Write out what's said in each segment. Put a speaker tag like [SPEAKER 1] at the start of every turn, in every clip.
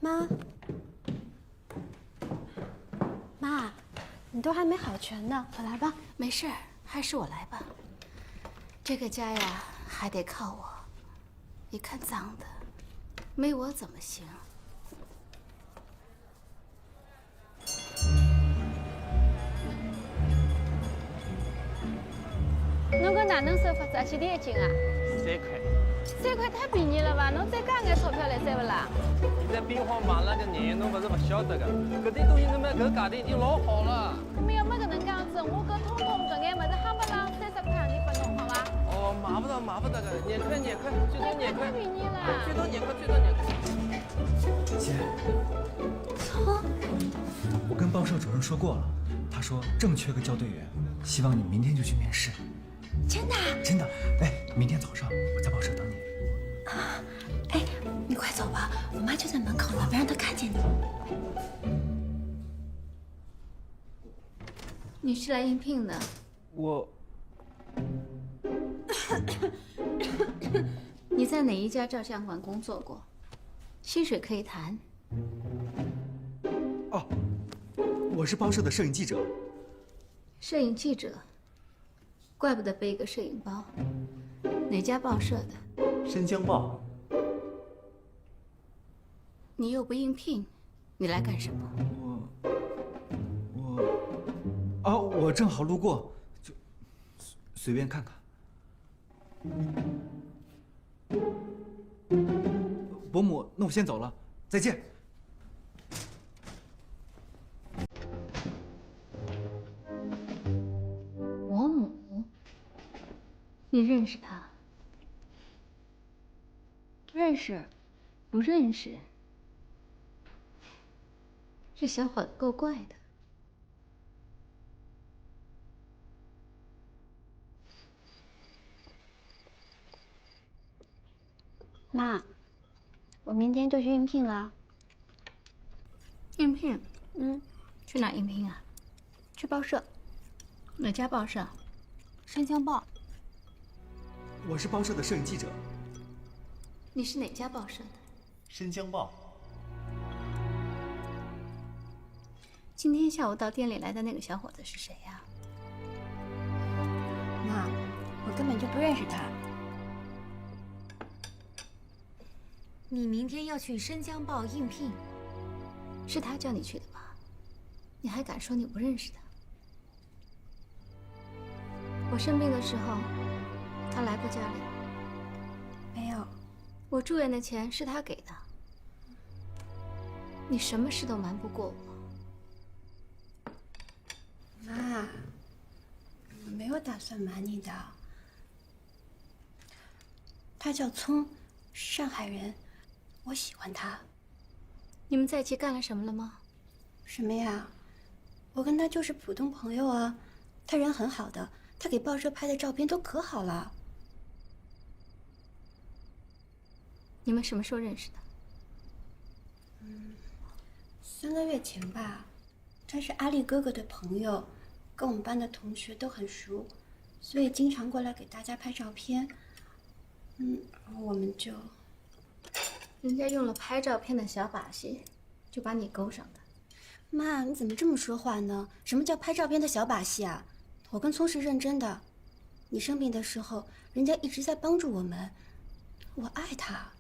[SPEAKER 1] 妈，妈，你都还没好全呢，我来吧。
[SPEAKER 2] 没事儿，还是我来吧。这个家呀，还得靠我。你看脏的，没我怎么行？
[SPEAKER 3] 侬搿哪能收法子啊？几钿一斤啊
[SPEAKER 4] 3块。
[SPEAKER 3] 3块太便宜了吧？侬再加眼钞票来赚不啦？
[SPEAKER 4] 现在兵荒马乱个人，侬勿是勿晓得个。搿点东西侬买搿价钿已经老好了。
[SPEAKER 3] 搿么要没搿能介样子，我搿通通搿眼物事夯不啷30块钿拨侬好伐？
[SPEAKER 4] 哦，买不到，买不到个，2块2块，最多2块。
[SPEAKER 3] 太便宜了。
[SPEAKER 4] 最多2块，最多2块。
[SPEAKER 5] 姐，我跟报社主任说过了，他说正缺个校对员，希望你明天就去面试。
[SPEAKER 1] 真的？
[SPEAKER 5] 真的。哎，明天早上我在报社等你。
[SPEAKER 1] 啊，哎，你快走吧，我妈就在门口呢，别让她看见你。
[SPEAKER 2] 你是来应聘的？
[SPEAKER 4] 我
[SPEAKER 2] 你在哪一家照相馆工作过？薪水可以谈。
[SPEAKER 5] 哦，我是报社的摄影记者。
[SPEAKER 2] 摄影记者，怪不得背一个摄影包。哪家报社的？
[SPEAKER 6] 《申江报》。
[SPEAKER 2] 你又不应聘，你来干什么？
[SPEAKER 5] 我正好路过，就随便看看。伯母，那我先走了，再见。
[SPEAKER 2] 伯母，你认识他？
[SPEAKER 3] 认识。
[SPEAKER 2] 不认识。这小伙子够怪的。
[SPEAKER 1] 妈，我明天就去应聘了。
[SPEAKER 2] 应聘？去哪应聘啊？
[SPEAKER 1] 去报社。
[SPEAKER 2] 哪家报社？
[SPEAKER 1] 申江报。
[SPEAKER 5] 我是报社的摄影记者。
[SPEAKER 2] 你是哪家报社的？
[SPEAKER 6] 《申江报》。
[SPEAKER 2] 今天下午到店里来的那个小伙子是谁呀？
[SPEAKER 1] 妈，我根本就不认识他。
[SPEAKER 7] 你明天要去申江报应聘，
[SPEAKER 2] 是他叫你去的吧？你还敢说你不认识他？我生病的时候，他来过家里。
[SPEAKER 1] 没有。
[SPEAKER 2] 我住院的钱是他给的。你什么事都瞒不过我。
[SPEAKER 1] 妈，我没有打算瞒你的。他叫聪，上海人，我喜欢他。
[SPEAKER 2] 你们在一起干了什么了吗？
[SPEAKER 1] 什么呀？我跟他就是普通朋友啊。他人很好的，他给报社拍的照片都可好了。
[SPEAKER 2] 你们什么时候认识的
[SPEAKER 1] ？3个月前吧。他是阿力哥哥的朋友，跟我们班的同学都很熟，所以经常过来给大家拍照片。然后我们就……
[SPEAKER 2] 人家用了拍照片的小把戏，就把你勾上的。
[SPEAKER 1] 妈，你怎么这么说话呢？什么叫拍照片的小把戏啊？我跟聪是认真的。你生病的时候，人家一直在帮助我们，我爱他。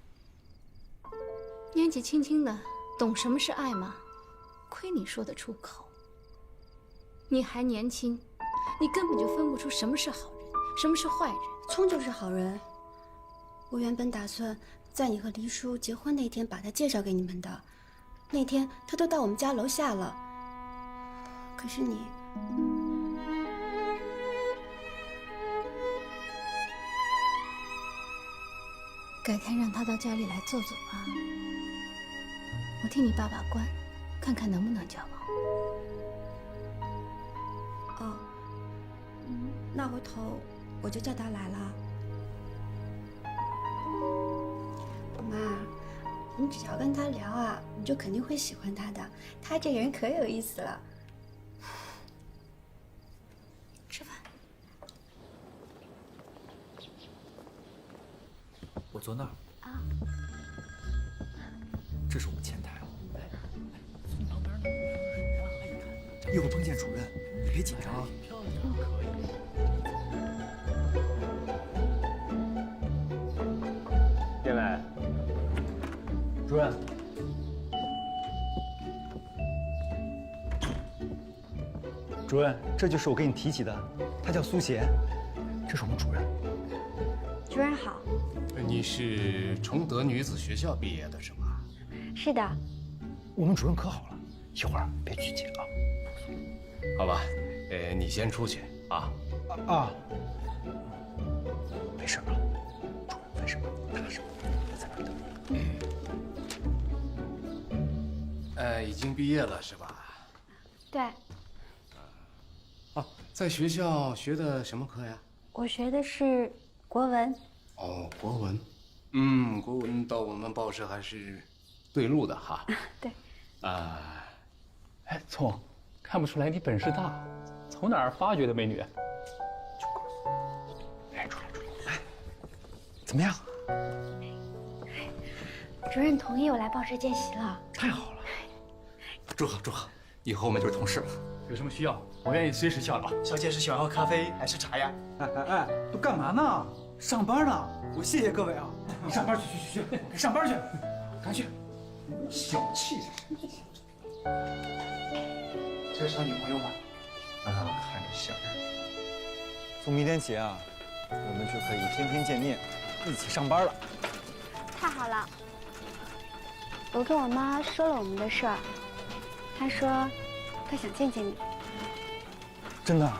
[SPEAKER 2] 年纪轻轻的，懂什么是爱吗？亏你说得出口。你还年轻，你根本就分不出什么是好人，什么是坏人。
[SPEAKER 1] 聪就是好人。我原本打算在你和黎叔结婚那天把他介绍给你们的，那天他都到我们家楼下了。可是你……
[SPEAKER 2] 改天让他到家里来坐坐吧，我替你把把关，看看能不能交往。
[SPEAKER 1] 哦，那回头我就叫他来了。妈，你只要跟他聊啊，你就肯定会喜欢他的。他这个人可有意思了。
[SPEAKER 2] 吃饭。
[SPEAKER 5] 我坐那儿。
[SPEAKER 1] 啊。
[SPEAKER 5] 这是我们前台。一会儿碰见主任，你别紧张啊。
[SPEAKER 4] 进来。
[SPEAKER 5] 主任，主任，这就是我给你提起的，他叫苏贤，这是我们主任。
[SPEAKER 1] 主任好。
[SPEAKER 8] 你是崇德女子学校毕业的是吧？
[SPEAKER 1] 是的。
[SPEAKER 5] 我们主任可好了，一会儿别拘谨啊。
[SPEAKER 8] 好吧，你先出去啊。
[SPEAKER 5] 没事啊，主任问什么答什么，我在那等。
[SPEAKER 8] 已经毕业了是吧？
[SPEAKER 1] 对，
[SPEAKER 8] 哦，在学校学的什么科呀？
[SPEAKER 1] 我学的是国文。
[SPEAKER 8] 哦，国文。国文到我们报社还是对路的哈。
[SPEAKER 1] 对。
[SPEAKER 9] 哎，聪，看不出来你本事大，从哪儿发掘的美女？
[SPEAKER 5] 就告诉你，哎，出来，来，怎么样？
[SPEAKER 1] 主任同意我来报社见习了。
[SPEAKER 5] 太好了，
[SPEAKER 8] 祝贺祝贺，以后我们就是同事了。
[SPEAKER 9] 有什么需要，我愿意随时效劳。
[SPEAKER 5] 小姐是喜欢喝咖啡还是茶呀？哎，都干嘛呢？上班呢。我谢谢各位啊！你上班去，你上班去，赶紧去。小气着。
[SPEAKER 6] 这是他女朋友吗？看着像。
[SPEAKER 5] 从明天起啊，我们就可以天天见面，一起上班了。
[SPEAKER 1] 太好了！我跟我妈说了我们的事儿，她说她想见见你。
[SPEAKER 5] 真的？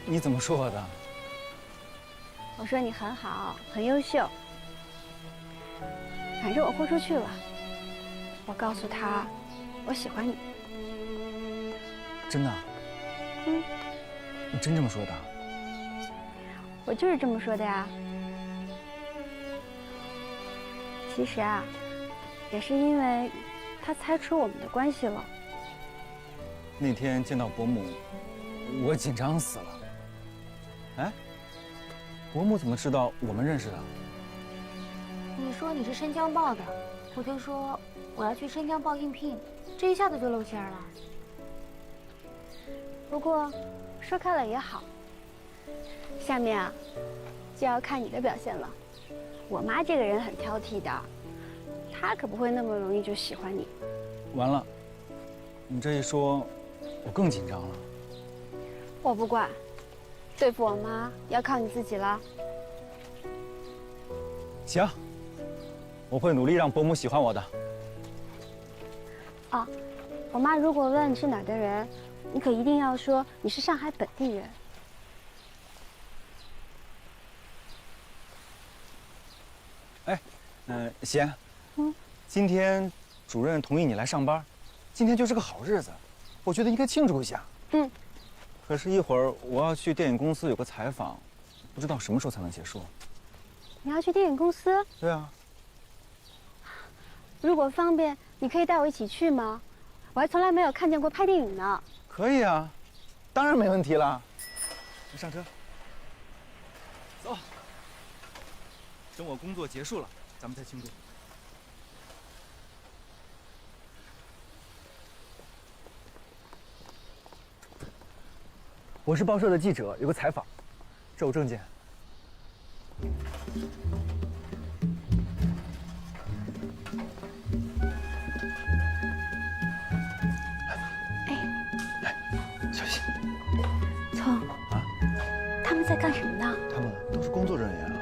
[SPEAKER 5] 你怎么说我的？
[SPEAKER 1] 我说你很好，很优秀。反正我豁出去了。我告诉她，我喜欢你。
[SPEAKER 5] 真的？你真这么说的？
[SPEAKER 1] 我就是这么说的呀。其实啊，也是因为他猜出我们的关系了。
[SPEAKER 5] 那天见到伯母，我紧张死了。哎，伯母怎么知道我们认识的？
[SPEAKER 7] 你说你是申江报的，我就说我要去申江报应聘，这一下子就露馅了。
[SPEAKER 1] 不过说开了也好。下面啊，就要看你的表现了。我妈这个人很挑剔的，她可不会那么容易就喜欢你。
[SPEAKER 5] 完了，你这一说，我更紧张了。
[SPEAKER 1] 我不管，对付我妈要靠你自己了。
[SPEAKER 5] 行，我会努力让伯母喜欢我的。
[SPEAKER 1] 哦，我妈如果问你是哪儿的人，你可一定要说你是上海本地人。
[SPEAKER 5] 贤，今天主任同意你来上班，今天就是个好日子，我觉得应该庆祝一下。可是，一会儿我要去电影公司有个采访，不知道什么时候才能结束。
[SPEAKER 1] 你要去电影公司？
[SPEAKER 5] 对啊。
[SPEAKER 1] 如果方便，你可以带我一起去吗？我还从来没有看见过拍电影呢。
[SPEAKER 5] 可以啊，当然没问题了。你上车。走。等我工作结束了，咱们再庆祝。我是报社的记者，有个采访，这我证件。小心。
[SPEAKER 1] 聪啊，他们在干什么呢？
[SPEAKER 5] 他们都是工作人员啊，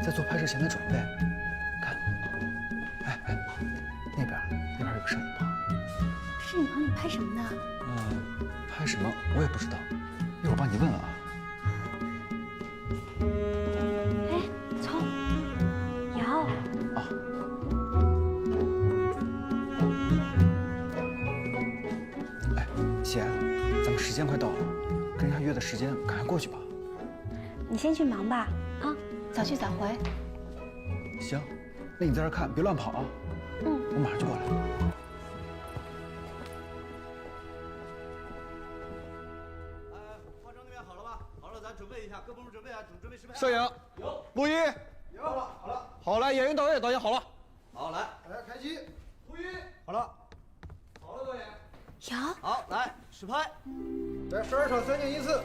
[SPEAKER 5] 在做拍摄前的准备。看，那边有个摄影棚。
[SPEAKER 1] 摄影棚里拍什么呢？
[SPEAKER 5] 拍什么我也不知道，一会儿帮你问问啊。
[SPEAKER 1] 哎，聪，瑶。
[SPEAKER 5] 啊。哎，贤，咱们时间快到了，跟人家约的时间，赶快过去吧。
[SPEAKER 1] 你先去忙吧，啊，早去早回。
[SPEAKER 5] 行，那你在这看，别乱跑啊。我马上就过来。
[SPEAKER 6] 化妆那边好了吧？好了，咱准备一下，各部门准备啊，准备
[SPEAKER 4] 摄影
[SPEAKER 6] 有，
[SPEAKER 4] 录音
[SPEAKER 6] 有，好了，
[SPEAKER 4] 好了，演员导演好了。
[SPEAKER 6] 好来，开机，录音，好了，导演，
[SPEAKER 1] 有。
[SPEAKER 6] 好，来实拍。
[SPEAKER 10] 在12场3镜一次。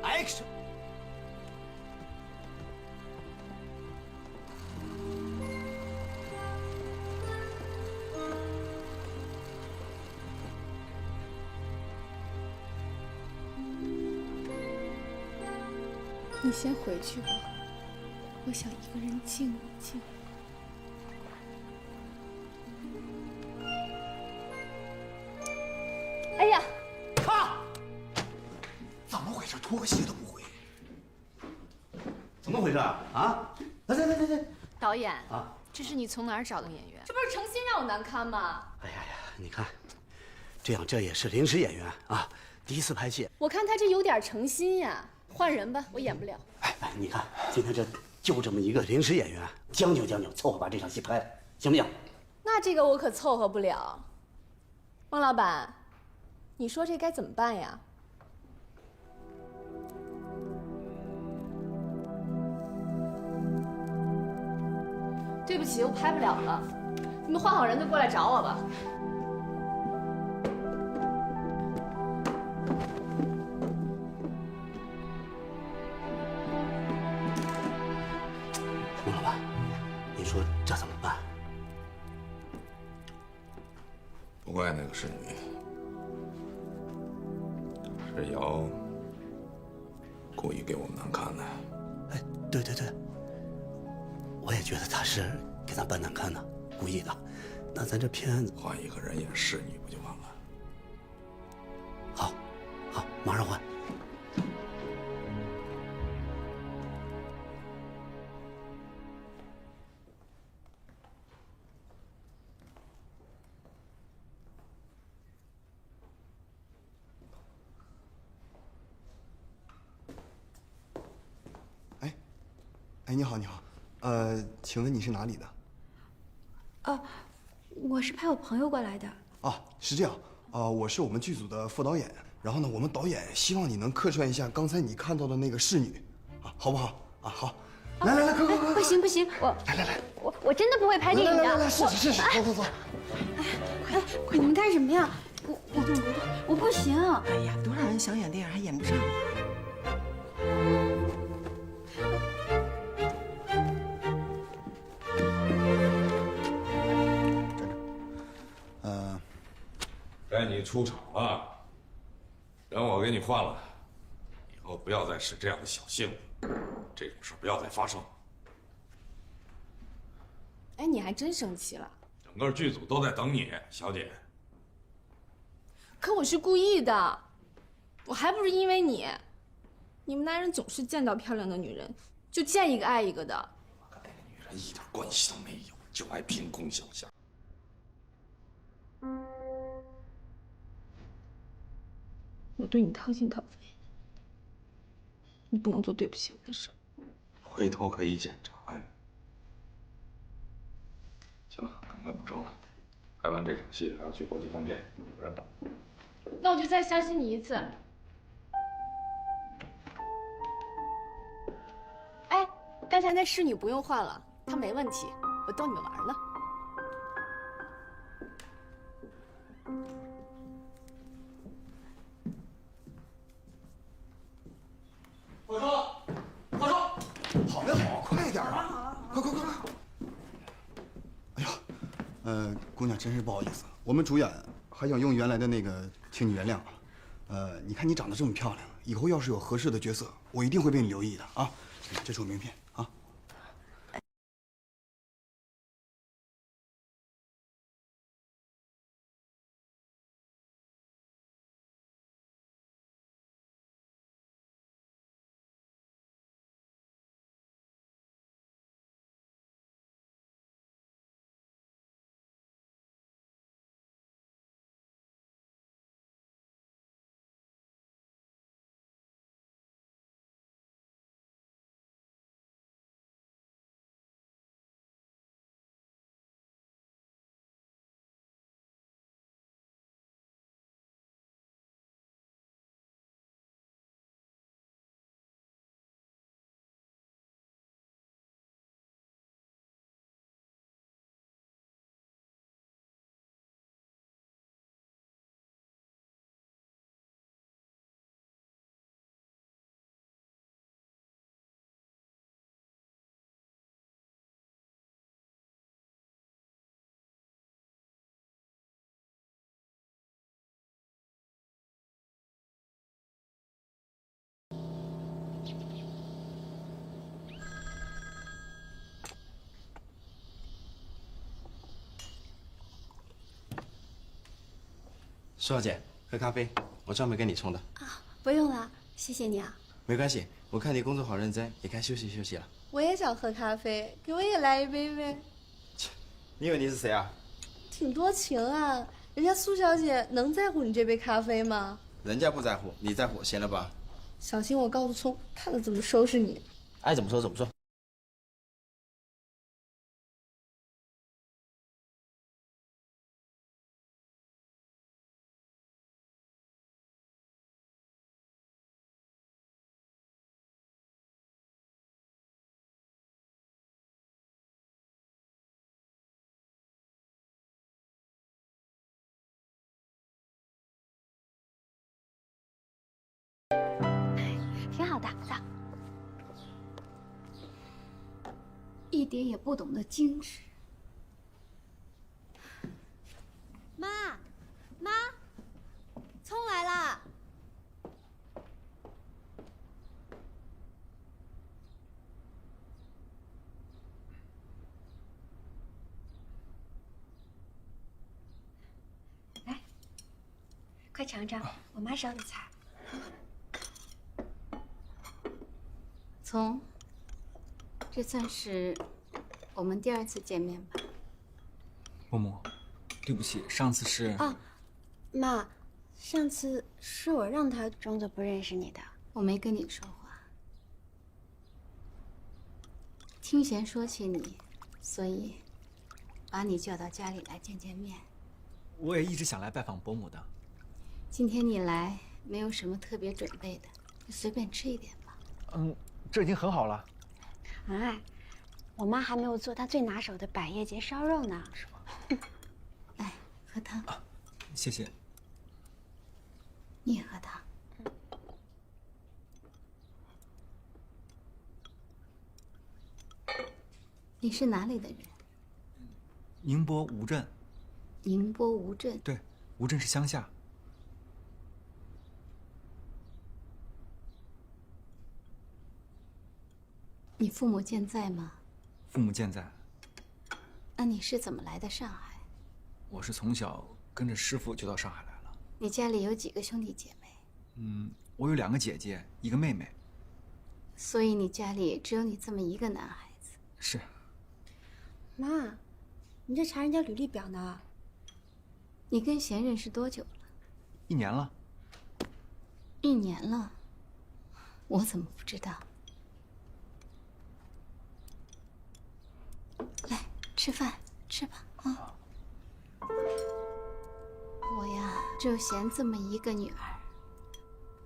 [SPEAKER 6] Action。
[SPEAKER 1] 你先回去吧，我想一个人静一静。
[SPEAKER 2] 哎呀，
[SPEAKER 6] 咔！怎么回事？脱个鞋都不会。怎么回事啊？来！
[SPEAKER 2] 导演
[SPEAKER 6] 啊，
[SPEAKER 2] 这是你从哪儿找的演员？这不是诚心让我难堪吗？
[SPEAKER 6] 哎呀，你看，这也是临时演员啊，第一次拍戏。
[SPEAKER 2] 我看他这有点诚心呀，换人吧，我演不了。
[SPEAKER 6] 哎，你看今天就这么一个临时演员，将就，凑合把这场戏拍了，行不行？
[SPEAKER 2] 那这个我可凑合不了。汪老板，你说这该怎么办呀？对不起，我拍不了了，你们换好人再过来找我吧。
[SPEAKER 6] 孟老板，你说这怎么办？
[SPEAKER 11] 不怪那个侍女，是瑶故意给我们难堪的。
[SPEAKER 6] 哎，对，我也觉得他是给咱办难堪呢，故意的。那咱这片子
[SPEAKER 11] 换一个人演侍女不就完了？
[SPEAKER 6] 好，马上换。
[SPEAKER 10] 哎，你好，请问你是哪里的？
[SPEAKER 1] 我是陪我朋友过来的。
[SPEAKER 10] 哦，是这样，我是我们剧组的副导演，然后呢，我们导演希望你能客串一下刚才你看到的那个侍女，啊，好不好？啊，好，来，快！
[SPEAKER 7] 不行，
[SPEAKER 10] 来，
[SPEAKER 7] 我真的不会拍电影的。
[SPEAKER 10] 来，试试，走。
[SPEAKER 1] 快，你们干什么呀？我不行。
[SPEAKER 12] 哎呀，多少人想演电影还演不上。
[SPEAKER 11] 该你出场了，人我给你换了，以后不要再使这样的小性子，这种事不要再发生。
[SPEAKER 2] 哎，你还真生气了？
[SPEAKER 11] 整个剧组都在等你，小姐。
[SPEAKER 2] 可我是故意的，我还不是因为你。你们男人总是见到漂亮的女人就见一个爱一个的。
[SPEAKER 11] 我跟那个女人一点关系都没有，就爱凭空想象。
[SPEAKER 2] 我对你掏心掏肺，你不能做对不起我的事。
[SPEAKER 11] 回头可以检查呀。行了，赶快补妆了，拍完这场戏还要去国际饭店，有人等。
[SPEAKER 2] 那我就再相信你一次。哎，刚才那侍女不用换了，她没问题，我逗你们玩呢。
[SPEAKER 10] 化妆，好呀，快点啊！快！哎呀，姑娘，真是不好意思，我们主演还想用原来的那个，请你原谅啊。你看你长得这么漂亮，以后要是有合适的角色，我一定会为你留意的啊。这是我名片。
[SPEAKER 13] 苏小姐，喝咖啡，我专门给你冲的。
[SPEAKER 1] 啊，不用了，谢谢你啊。
[SPEAKER 13] 没关系，我看你工作好认真，也该休息休息了。
[SPEAKER 14] 我也想喝咖啡，给我也来一杯呗。
[SPEAKER 13] 你以为你是谁啊？
[SPEAKER 14] 挺多情啊，人家苏小姐能在乎你这杯咖啡吗？
[SPEAKER 13] 人家不在乎，你在乎，闲了吧？
[SPEAKER 14] 小心我告诉聪，看他怎么收拾你。
[SPEAKER 13] 爱怎么说怎么说。
[SPEAKER 7] 挺好的，走。
[SPEAKER 2] 一点也不懂得矜持。
[SPEAKER 1] 妈，妈，聪来啦！来，快尝尝我妈烧的菜。
[SPEAKER 2] 聪，这算是我们第2次见面吧？
[SPEAKER 5] 伯母，对不起，上次是……
[SPEAKER 1] 啊，妈，上次是我让他装作不认识你的。
[SPEAKER 2] 我没跟你说话。听贤说起你，所以把你叫到家里来见见面。
[SPEAKER 5] 我也一直想来拜访伯母的。
[SPEAKER 2] 今天你来，没有什么特别准备的，就随便吃一点吧。
[SPEAKER 5] 这已经很好了。
[SPEAKER 1] 哎，我妈还没有做她最拿手的百叶结烧肉呢。是吗？
[SPEAKER 2] 来，喝汤。
[SPEAKER 5] 谢谢。
[SPEAKER 2] 你也喝汤。你是哪里的人？
[SPEAKER 5] 宁波吴镇。
[SPEAKER 2] 宁波吴镇。
[SPEAKER 5] 对，吴镇是乡下。
[SPEAKER 2] 你父母健在吗？
[SPEAKER 5] 父母健在。
[SPEAKER 2] 那你是怎么来的上海？
[SPEAKER 5] 我是从小跟着师傅就到上海来了。
[SPEAKER 2] 你家里有几个兄弟姐妹？
[SPEAKER 5] 我有2个姐姐，1个妹妹。
[SPEAKER 2] 所以你家里只有你这么一个男孩子？
[SPEAKER 5] 是。
[SPEAKER 1] 妈，你这查人家履历表呢？
[SPEAKER 2] 你跟贤认识多久了
[SPEAKER 5] ？1年了。
[SPEAKER 2] 1年了，我怎么不知道？来，吃饭，吃吧，啊！我呀，只有贤这么一个女儿，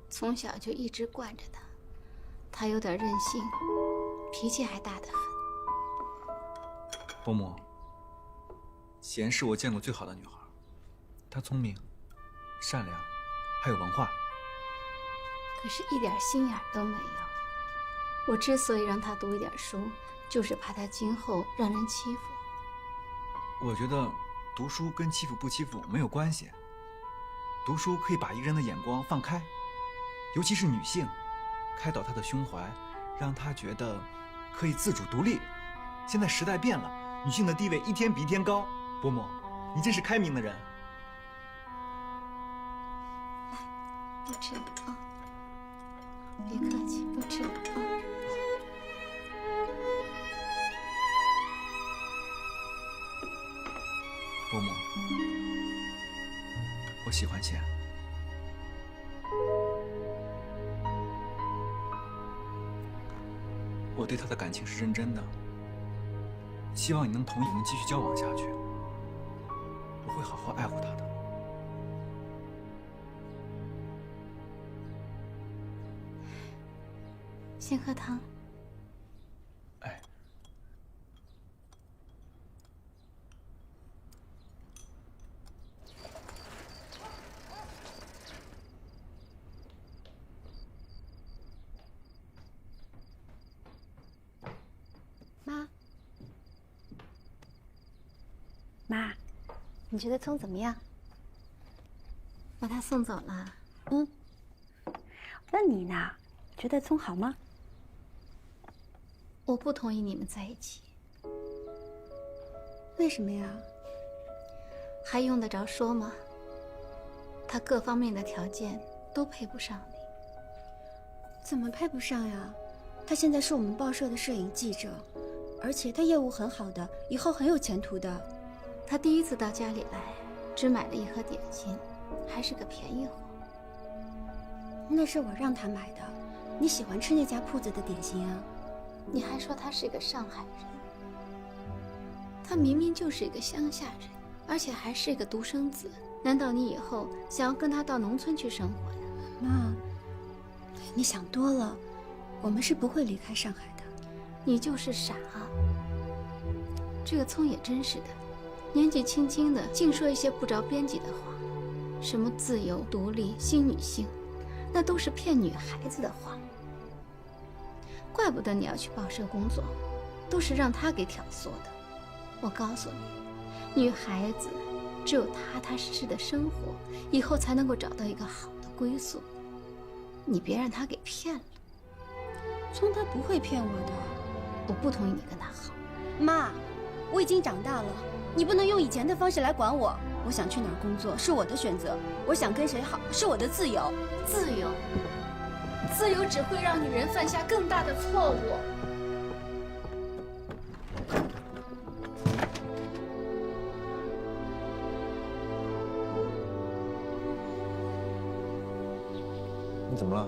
[SPEAKER 2] 从小就一直惯着她。她有点任性，脾气还大得很。
[SPEAKER 5] 伯母，贤是我见过最好的女孩，她聪明、善良，还有文化。
[SPEAKER 2] 可是，一点心眼都没有。我之所以让她读一点书，就是怕她今后让人欺负。
[SPEAKER 5] 我觉得读书跟欺负不欺负没有关系。读书可以把一个人的眼光放开，尤其是女性，开导她的胸怀，让她觉得可以自主独立。现在时代变了，女性的地位一天比一天高。伯母，你真是开明的人。
[SPEAKER 2] 来，多吃啊！别客气，多吃啊！
[SPEAKER 5] 伯母，我喜欢贤。我对他的感情是认真的，希望你能同意我们继续交往下去。我会好好爱护他的。
[SPEAKER 2] 先喝汤。
[SPEAKER 5] 哎。
[SPEAKER 1] 妈，你觉得聪怎么样？
[SPEAKER 2] 把他送走了。
[SPEAKER 1] 问你呢，觉得聪好吗？
[SPEAKER 2] 我不同意你们在一起。
[SPEAKER 1] 为什么呀？
[SPEAKER 2] 还用得着说吗？他各方面的条件都配不上你。
[SPEAKER 1] 怎么配不上呀？他现在是我们报社的摄影记者，而且他业务很好的，以后很有前途的。
[SPEAKER 2] 他第一次到家里来，只买了一盒点心，还是个便宜货。
[SPEAKER 1] 那是我让他买的。你喜欢吃那家铺子的点心啊？
[SPEAKER 2] 你还说他是个上海人，他明明就是一个乡下人，而且还是一个独生子。难道你以后想要跟他到农村去生活呀？
[SPEAKER 1] 妈，你想多了，我们是不会离开上海的。
[SPEAKER 2] 你就是傻啊！这个聪也真是的，年纪轻轻的净说一些不着边际的话，什么自由、独立、新女性，那都是骗女孩子的话。怪不得你要去报社工作，都是让他给挑唆的。我告诉你，女孩子只有踏踏实实的生活，以后才能够找到一个好的归宿。你别让他给骗了。
[SPEAKER 1] 聪他不会骗我的。
[SPEAKER 2] 我不同意你跟他好。
[SPEAKER 1] 妈，我已经长大了，你不能用以前的方式来管我。我想去哪儿工作是我的选择，我想跟谁好是我的自由。
[SPEAKER 2] 自由，自由只会让女人犯下更大的错误。
[SPEAKER 5] 你怎么了？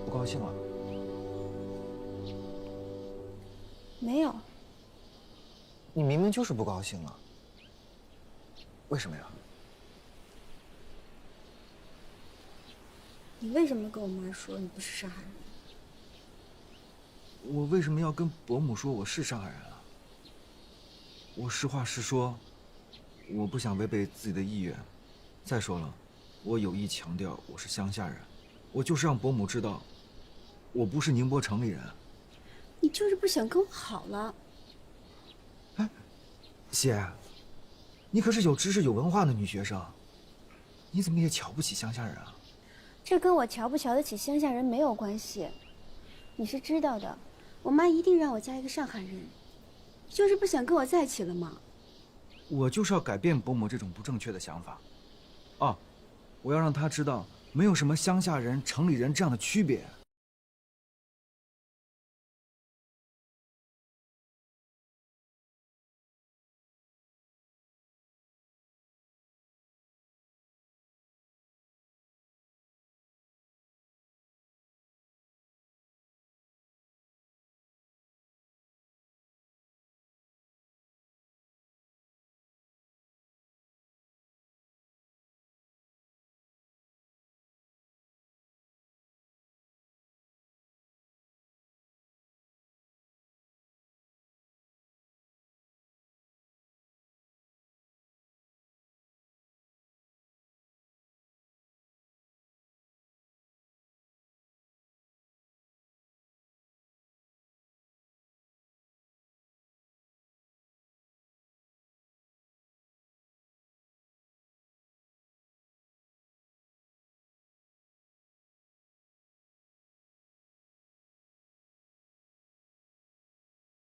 [SPEAKER 5] 不高兴了？
[SPEAKER 1] 没有。
[SPEAKER 5] 你明明就是不高兴啊。为什么呀？
[SPEAKER 1] 你为什么跟我妈说你不是上海人？
[SPEAKER 5] 我为什么要跟伯母说我是上海人啊？我实话实说，我不想违背自己的意愿。再说了，我有意强调我是乡下人，我就是让伯母知道，我不是宁波城里人。
[SPEAKER 1] 你就是不想跟我好了。
[SPEAKER 5] 哎，姐，你可是有知识、有文化的女学生，你怎么也瞧不起乡下人啊？
[SPEAKER 1] 这跟我瞧不瞧得起乡下人没有关系。你是知道的，我妈一定让我嫁一个上海人，就是不想跟我在一起了吗？
[SPEAKER 5] 我就是要改变伯母这种不正确的想法。哦，我要让她知道，没有什么乡下人、城里人这样的区别。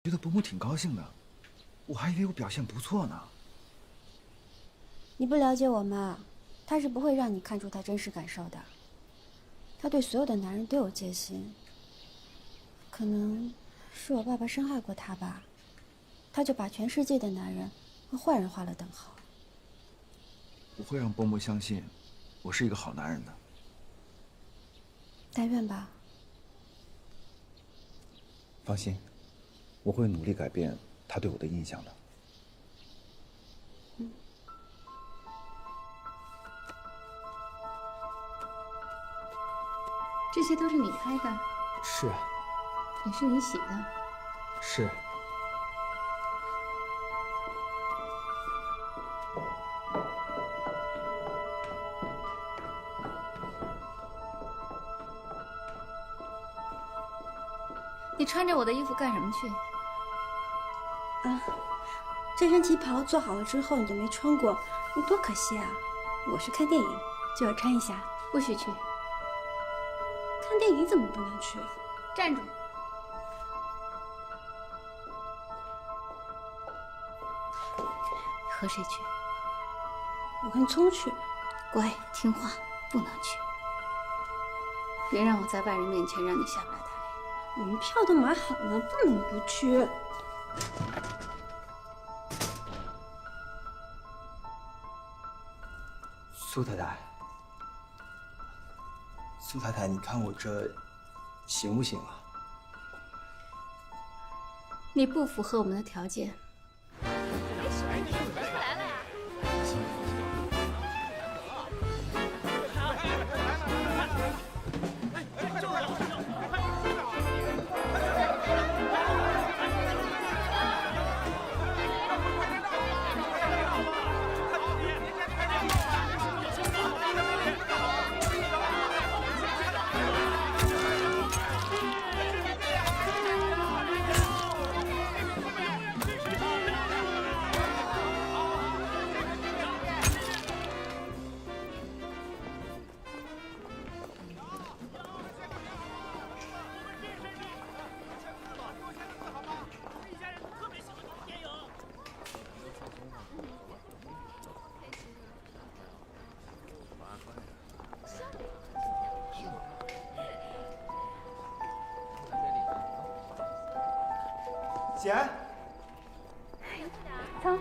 [SPEAKER 5] 觉得伯母挺高兴的，我还以为我表现不错呢。
[SPEAKER 1] 你不了解我妈，她是不会让你看出她真实感受的。她对所有的男人都有戒心，可能是我爸爸伤害过她吧，她就把全世界的男人和坏人画了等号。
[SPEAKER 5] 我会让伯母相信，我是一个好男人的。
[SPEAKER 1] 但愿吧。
[SPEAKER 5] 放心。我会努力改变他对我的印象的。
[SPEAKER 2] 这些都是你拍的？
[SPEAKER 5] 是。
[SPEAKER 2] 也是你洗的？
[SPEAKER 5] 是。
[SPEAKER 2] 你穿着我的衣服干什么去？
[SPEAKER 1] 啊，这身旗袍做好了之后你都没穿过，你多可惜啊！我是看电影，就要穿一下。
[SPEAKER 2] 不许去。
[SPEAKER 1] 看电影怎么不能去？
[SPEAKER 2] 站住！和谁去？
[SPEAKER 1] 我跟聪去。
[SPEAKER 2] 乖听话，不能去。别让我在外人面前让你下不来台。
[SPEAKER 1] 我们票都买好了，不能不去。
[SPEAKER 5] 苏太太，苏太太，你看我这行不行啊？
[SPEAKER 2] 你不符合我们的条件。
[SPEAKER 5] 姐，
[SPEAKER 1] 走。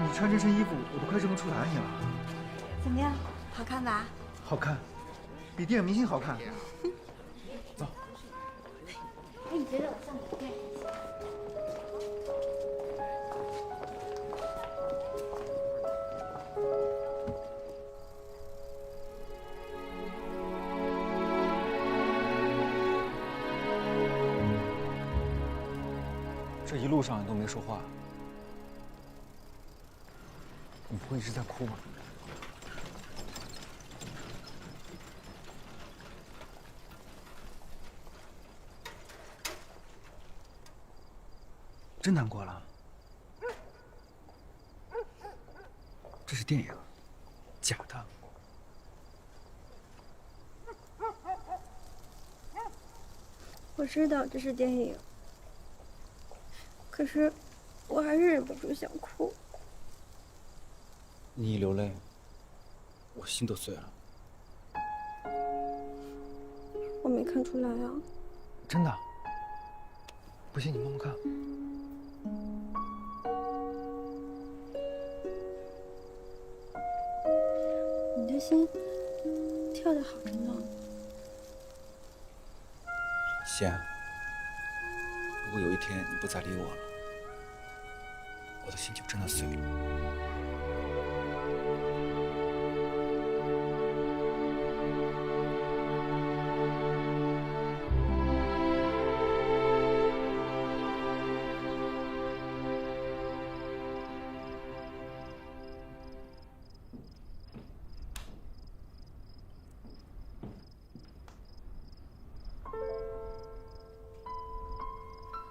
[SPEAKER 5] 你穿这身衣服，我都快认不出来你了。
[SPEAKER 1] 怎么样，好看吧？
[SPEAKER 5] 好看，比电影明星好看。走。
[SPEAKER 1] 哎，你觉得我像哪个电影明星？
[SPEAKER 5] 这一路上你都没说话，你不会一直在哭吧？真难过了？这是电影，假的。
[SPEAKER 1] 我知道这是电影。可是，我还是忍不住想哭。
[SPEAKER 5] 你一流泪，我心都碎了。
[SPEAKER 1] 我没看出来啊。
[SPEAKER 5] 真的？不信你摸摸看。
[SPEAKER 1] 你的心跳得好着呢。
[SPEAKER 5] 贤，如果有一天你不再理我了，我的心就真的碎了。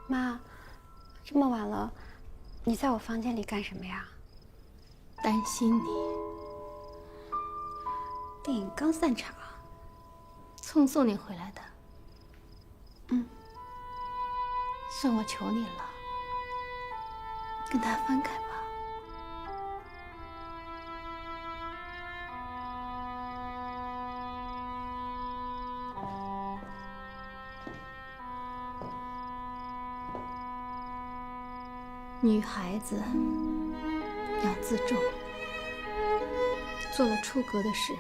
[SPEAKER 1] 妈，这么晚了，你在我房间里干什么呀？
[SPEAKER 2] 担心你。
[SPEAKER 1] 电影刚散场，
[SPEAKER 2] 聪送你回来的。
[SPEAKER 1] 嗯，
[SPEAKER 2] 算我求你了，跟他分开吧。女孩子要自重，做了出格的事，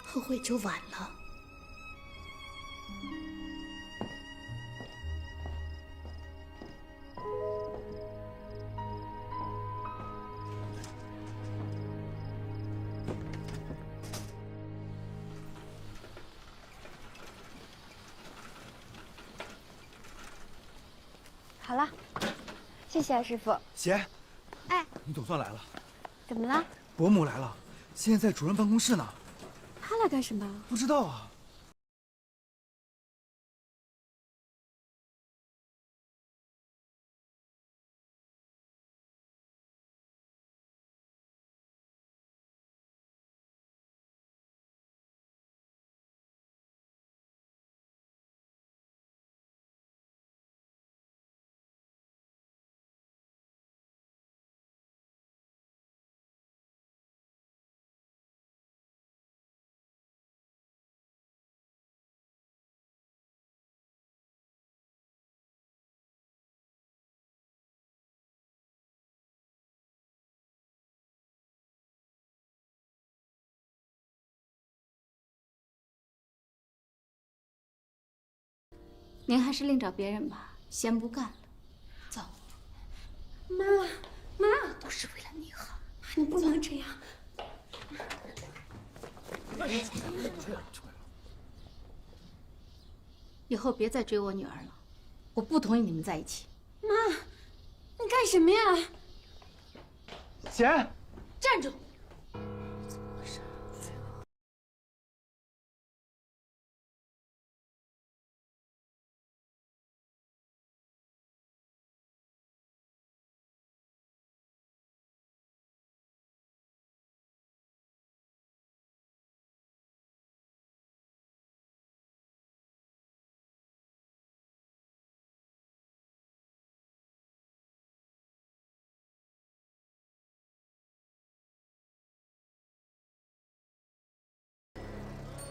[SPEAKER 2] 后悔就晚了。
[SPEAKER 1] 好了，谢谢啊，师傅。
[SPEAKER 5] 贤，
[SPEAKER 1] 哎，
[SPEAKER 5] 你总算来了。
[SPEAKER 1] 怎么了？
[SPEAKER 5] 伯母来了，现在在主任办公室呢。
[SPEAKER 1] 他来干什么？
[SPEAKER 5] 不知道啊。
[SPEAKER 2] 您还是另找别人吧，先不干了。走。
[SPEAKER 1] 妈，
[SPEAKER 2] 都是为了你好，
[SPEAKER 1] 你不能这样。
[SPEAKER 2] 以后别再追我女儿了，我不同意你们在一起。
[SPEAKER 1] 妈，你干什么呀？
[SPEAKER 5] 姐，
[SPEAKER 2] 站住！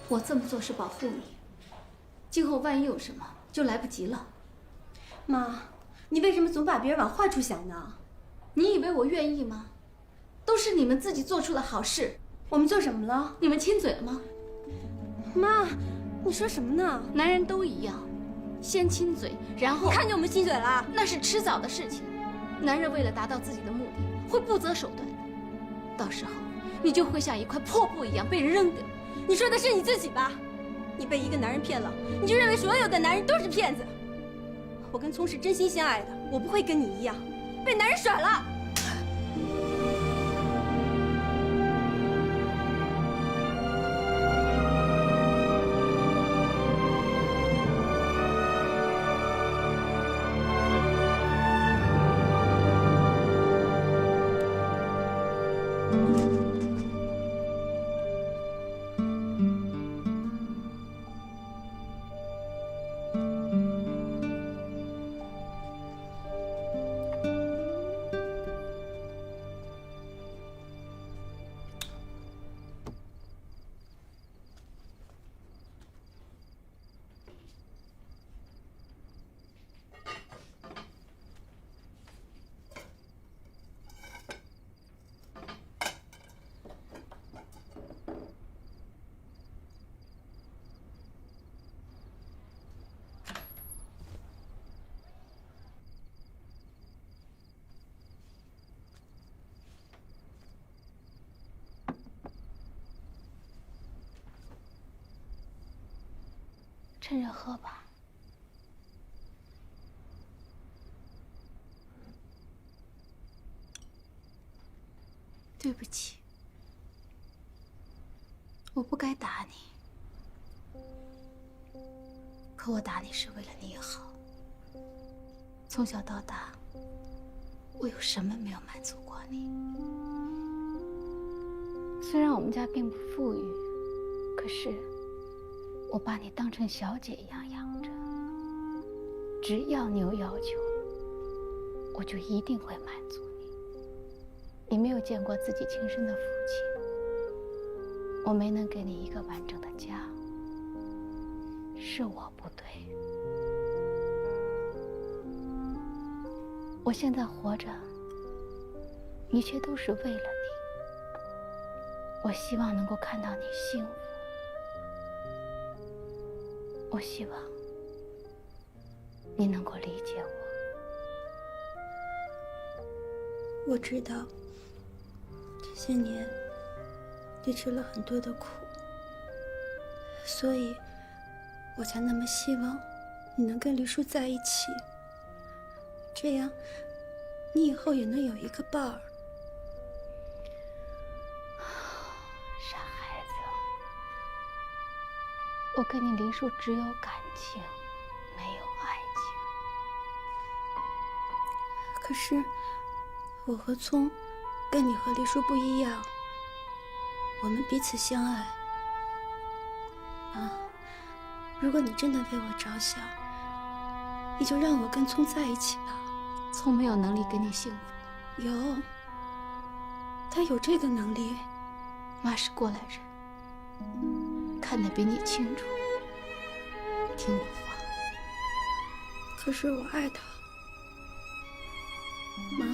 [SPEAKER 2] 我这么做是保护你，今后万一有什么就来不及了。
[SPEAKER 1] 妈，你为什么总把别人往坏处想呢？
[SPEAKER 2] 你以为我愿意吗？都是你们自己做出的好事。
[SPEAKER 1] 我们做什么了？
[SPEAKER 2] 你们亲嘴了吗？
[SPEAKER 1] 妈，你说什么呢？
[SPEAKER 2] 男人都一样，先亲嘴，然后
[SPEAKER 1] 你看见我们亲嘴了？
[SPEAKER 2] 那是迟早的事情。男人为了达到自己的目的，会不择手段的。到时候你就会像一块破布一样被人扔掉。
[SPEAKER 1] 你说的是你自己吧？你被一个男人骗了，你就认为所有的男人都是骗子。我跟聪是真心相爱的，我不会跟你一样被男人甩了。
[SPEAKER 2] 趁热喝吧。对不起，我不该打你，可我打你是为了你好。从小到大，我有什么没有满足过你？虽然我们家并不富裕，可是我把你当成小姐一样养着，只要你有要求，我就一定会满足你。你没有见过自己亲生的父亲，我没能给你一个完整的家，是我不对。我现在活着，一切都是为了你。我希望能够看到你幸福。我希望你能够理解我。
[SPEAKER 1] 我知道，这些年你吃了很多的苦，所以我才那么希望你能跟黎叔在一起，这样你以后也能有一个伴儿。
[SPEAKER 2] 傻孩子，我跟你黎叔只有感情，没有爱情。
[SPEAKER 1] 可是我和聪跟你和黎叔不一样，我们彼此相爱。妈，如果你真的为我着想，你就让我跟聪在一起吧。
[SPEAKER 2] 聪没有能力给你幸福。
[SPEAKER 1] 有，他有这个能力。
[SPEAKER 2] 妈是过来人，看得比你清楚。听我话。
[SPEAKER 1] 可是我爱他。妈，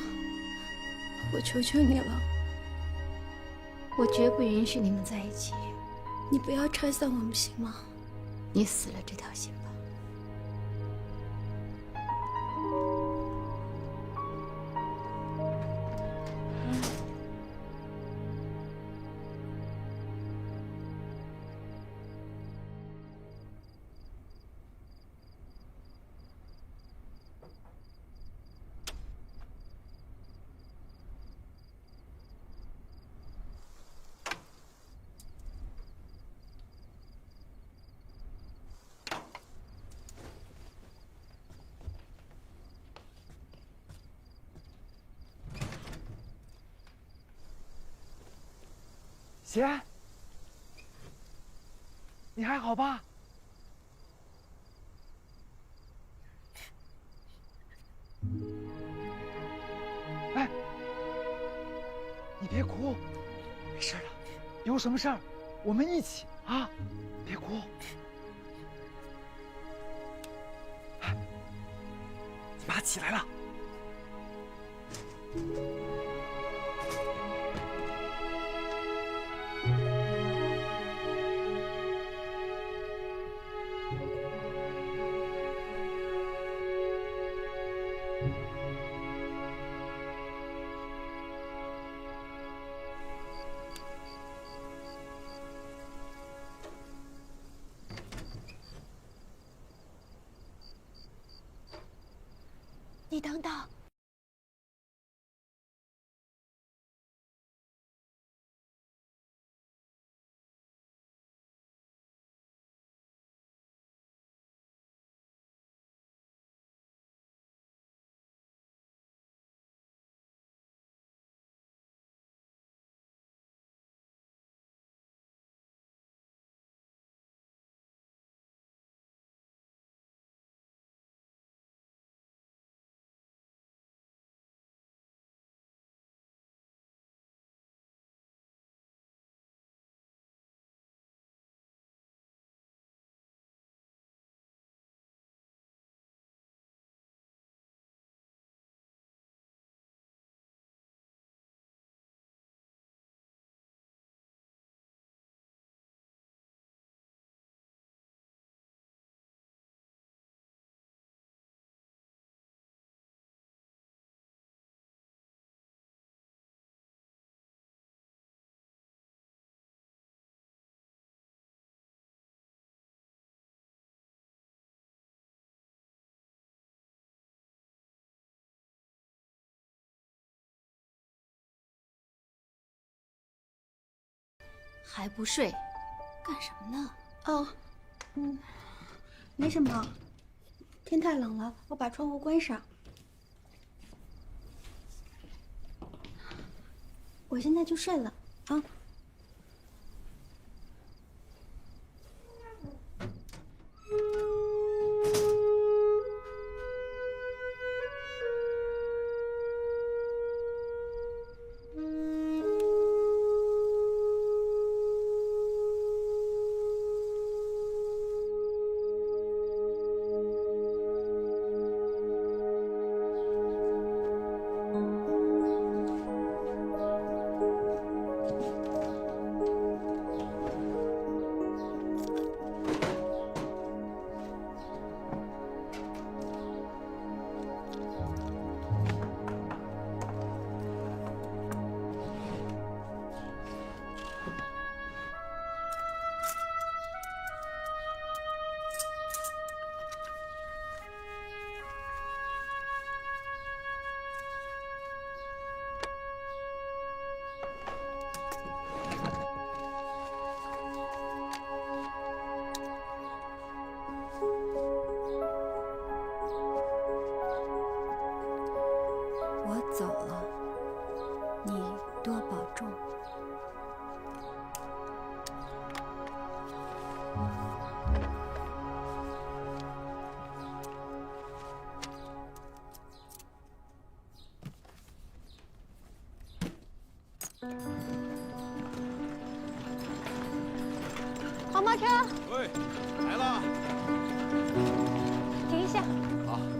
[SPEAKER 1] 我求求你了，
[SPEAKER 2] 我绝不允许你们在一起。
[SPEAKER 1] 你不要拆散我们行吗？
[SPEAKER 2] 你死了这条心吧。
[SPEAKER 5] 姐，你还好吧？哎，你别哭，没事的，有什么事儿我们一起啊，别哭。哎，你妈起来了。
[SPEAKER 1] 你等等。
[SPEAKER 2] 还不睡，干什么呢？
[SPEAKER 1] 哦，没什么。天太冷了，我把窗户关上。我现在就睡了啊。我走了，你多保重。
[SPEAKER 3] 黄包车，
[SPEAKER 11] 喂，来了。
[SPEAKER 3] 停一下。
[SPEAKER 11] 好。